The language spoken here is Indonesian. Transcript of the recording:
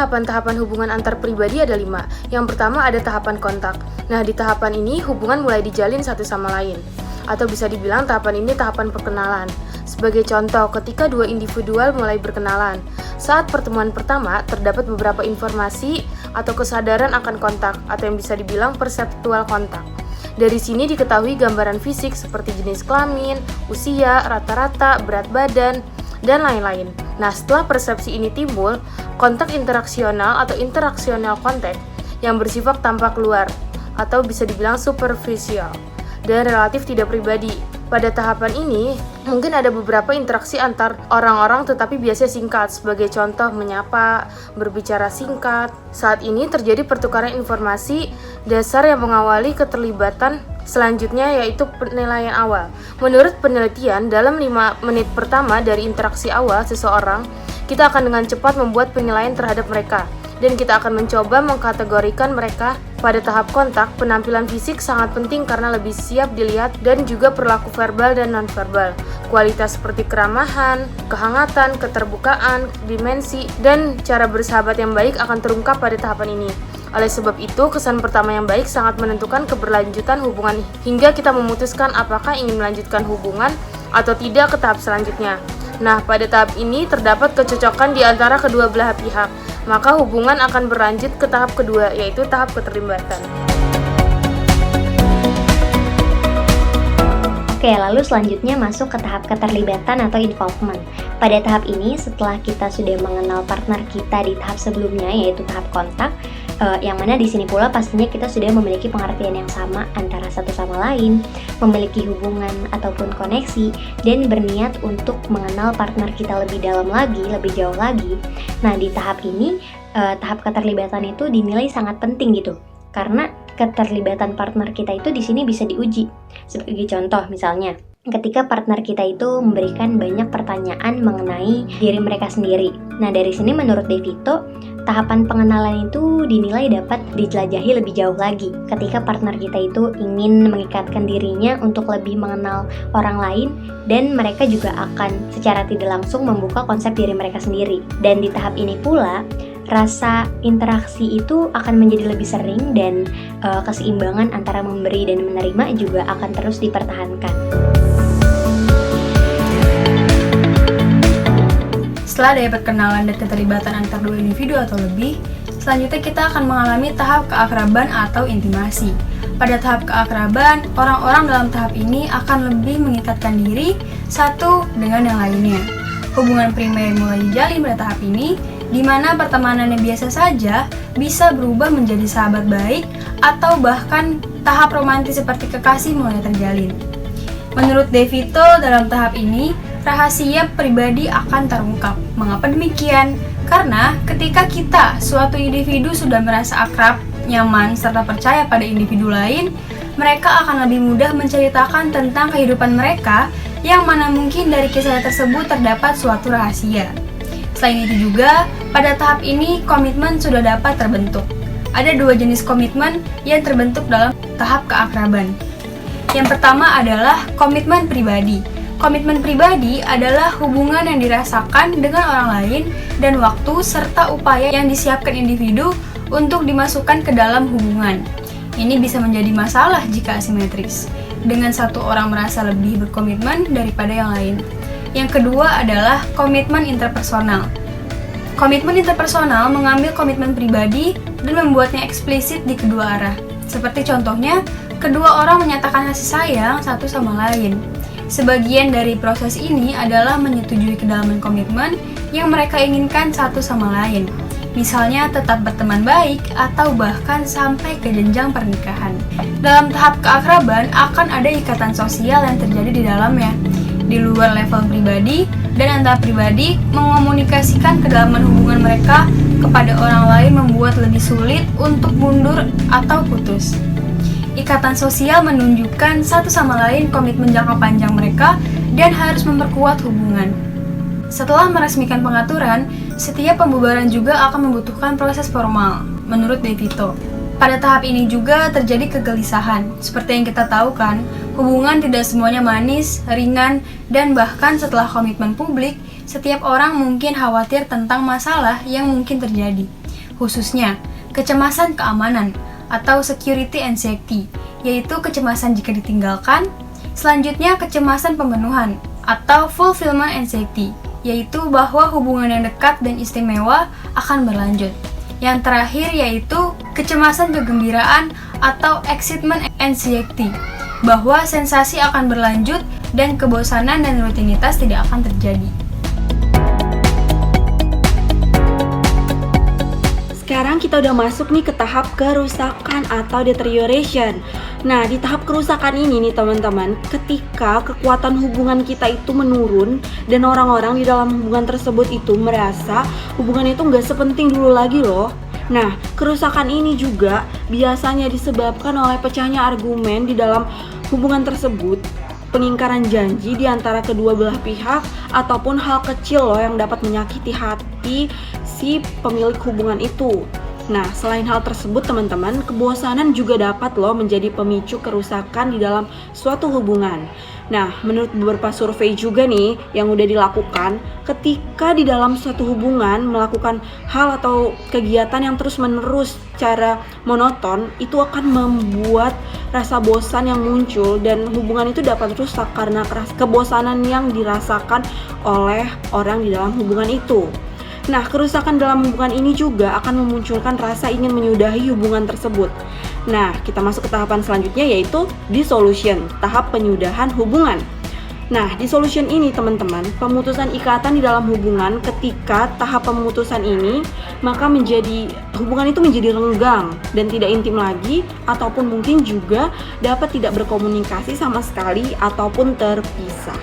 tahapan-tahapan hubungan antar pribadi ada 5. Yang pertama ada tahapan kontak. Nah, di tahapan ini hubungan mulai dijalin satu sama lain. Atau bisa dibilang tahapan ini tahapan perkenalan. Sebagai contoh, ketika dua individual mulai berkenalan, saat pertemuan pertama terdapat beberapa informasi atau kesadaran akan kontak, atau yang bisa dibilang perseptual kontak. Dari sini diketahui gambaran fisik seperti jenis kelamin, usia, rata-rata, berat badan, dan lain-lain. Nah, setelah persepsi ini timbul, kontak interaksional atau interaksional kontak yang bersifat tampak luar, atau bisa dibilang superficial, dan relatif tidak pribadi. Pada tahapan ini, mungkin ada beberapa interaksi antar orang-orang tetapi biasanya singkat, sebagai contoh menyapa, berbicara singkat. Saat ini terjadi pertukaran informasi dasar yang mengawali keterlibatan selanjutnya, yaitu penilaian awal. Menurut penelitian, dalam 5 menit pertama dari interaksi awal seseorang, kita akan dengan cepat membuat penilaian terhadap mereka. Dan kita akan mencoba mengkategorikan mereka. Pada tahap kontak, penampilan fisik sangat penting karena lebih siap dilihat dan juga perilaku verbal dan nonverbal. Kualitas seperti keramahan, kehangatan, keterbukaan, dimensi, dan cara bersahabat yang baik akan terungkap pada tahapan ini. Oleh sebab itu, kesan pertama yang baik sangat menentukan keberlanjutan hubungan hingga kita memutuskan apakah ingin melanjutkan hubungan atau tidak ke tahap selanjutnya. Nah, pada tahap ini terdapat kecocokan di antara kedua belah pihak. Maka hubungan akan berlanjut ke tahap kedua, yaitu tahap keterlibatan. Oke, lalu selanjutnya masuk ke tahap keterlibatan atau involvement. Pada tahap ini, setelah kita sudah mengenal partner kita di tahap sebelumnya, yaitu tahap kontak, yang mana di sini pula pastinya kita sudah memiliki pengertian yang sama antara satu sama lain, memiliki hubungan ataupun koneksi, dan berniat untuk mengenal partner kita lebih dalam lagi, lebih jauh lagi. Nah, di tahap ini, tahap keterlibatan itu dinilai sangat penting gitu, karena keterlibatan partner kita itu di sini bisa diuji. Sebagai contoh misalnya, ketika partner kita itu memberikan banyak pertanyaan mengenai diri mereka sendiri. Nah, dari sini menurut Devito, tahapan pengenalan itu dinilai dapat dijelajahi lebih jauh lagi ketika partner kita itu ingin mengikatkan dirinya untuk lebih mengenal orang lain, dan mereka juga akan secara tidak langsung membuka konsep diri mereka sendiri. Dan di tahap ini pula, rasa interaksi itu akan menjadi lebih sering, dan keseimbangan antara memberi dan menerima juga akan terus dipertahankan. Setelah dapat kenalan dan keterlibatan antar dua individu atau lebih, selanjutnya kita akan mengalami tahap keakraban atau intimasi. Pada tahap keakraban, orang-orang dalam tahap ini akan lebih mengikatkan diri satu dengan yang lainnya. Hubungan primer mulai dijalin pada tahap ini, di mana pertemanan yang biasa saja bisa berubah menjadi sahabat baik atau bahkan tahap romantis seperti kekasih mulai terjalin. Menurut Devito, dalam tahap ini, rahasia pribadi akan terungkap. Mengapa demikian? Karena ketika kita, suatu individu sudah merasa akrab, nyaman, serta percaya pada individu lain, mereka akan lebih mudah menceritakan tentang kehidupan mereka, yang mana mungkin dari kisah tersebut terdapat suatu rahasia. Selain itu juga, pada tahap ini komitmen sudah dapat terbentuk. Ada 2 jenis komitmen yang terbentuk dalam tahap keakraban. Yang pertama adalah komitmen pribadi. Komitmen pribadi adalah hubungan yang dirasakan dengan orang lain dan waktu serta upaya yang disiapkan individu untuk dimasukkan ke dalam hubungan. Ini bisa menjadi masalah jika asimetris, dengan satu orang merasa lebih berkomitmen daripada yang lain. Yang kedua adalah komitmen interpersonal. Komitmen interpersonal mengambil komitmen pribadi dan membuatnya eksplisit di kedua arah. Seperti contohnya, kedua orang menyatakan kasih sayang satu sama lain. Sebagian dari proses ini adalah menyetujui kedalaman komitmen yang mereka inginkan satu sama lain. Misalnya tetap berteman baik atau bahkan sampai ke jenjang pernikahan. Dalam tahap keakraban akan ada ikatan sosial yang terjadi di dalamnya. Di luar level pribadi dan antar pribadi, mengomunikasikan kedalaman hubungan mereka kepada orang lain membuat lebih sulit untuk mundur atau putus. Ikatan sosial menunjukkan satu sama lain komitmen jangka panjang mereka dan harus memperkuat hubungan. Setelah meresmikan pengaturan, setiap pembubaran juga akan membutuhkan proses formal, menurut Devito. Pada tahap ini juga terjadi kegelisahan. Seperti yang kita tahu kan, hubungan tidak semuanya manis, ringan, dan bahkan setelah komitmen publik, setiap orang mungkin khawatir tentang masalah yang mungkin terjadi. khususnya kecemasan keamanan atau security anxiety, yaitu kecemasan jika ditinggalkan. Selanjutnya kecemasan pemenuhan atau fulfillment anxiety, yaitu bahwa hubungan yang dekat dan istimewa akan berlanjut. Yang terakhir yaitu kecemasan kegembiraan atau excitement anxiety, bahwa sensasi akan berlanjut dan kebosanan dan rutinitas tidak akan terjadi. Sekarang kita udah masuk nih ke tahap kerusakan atau deterioration. Nah, di tahap kerusakan ini nih teman-teman, ketika kekuatan hubungan kita itu menurun dan orang-orang di dalam hubungan tersebut itu merasa hubungan itu nggak sepenting dulu lagi loh. Nah, kerusakan ini juga biasanya disebabkan oleh pecahnya argumen di dalam hubungan tersebut, pengingkaran janji di antara kedua belah pihak, ataupun hal kecil loh yang dapat menyakiti hati si pemilik hubungan itu. Nah, selain hal tersebut teman-teman, kebosanan juga dapat loh menjadi pemicu kerusakan di dalam suatu hubungan. Nah, menurut beberapa survei juga nih yang udah dilakukan, ketika di dalam suatu hubungan melakukan hal atau kegiatan yang terus-menerus secara monoton, itu akan membuat rasa bosan yang muncul dan hubungan itu dapat rusak karena kebosanan yang dirasakan oleh orang di dalam hubungan itu. Nah, kerusakan dalam hubungan ini juga akan memunculkan rasa ingin menyudahi hubungan tersebut. Nah, kita masuk ke tahapan selanjutnya yaitu dissolution, tahap penyudahan hubungan. Nah, dissolution ini teman-teman, pemutusan ikatan di dalam hubungan. Ketika tahap pemutusan ini, maka hubungan itu menjadi renggang dan tidak intim lagi, ataupun mungkin juga dapat tidak berkomunikasi sama sekali ataupun terpisah.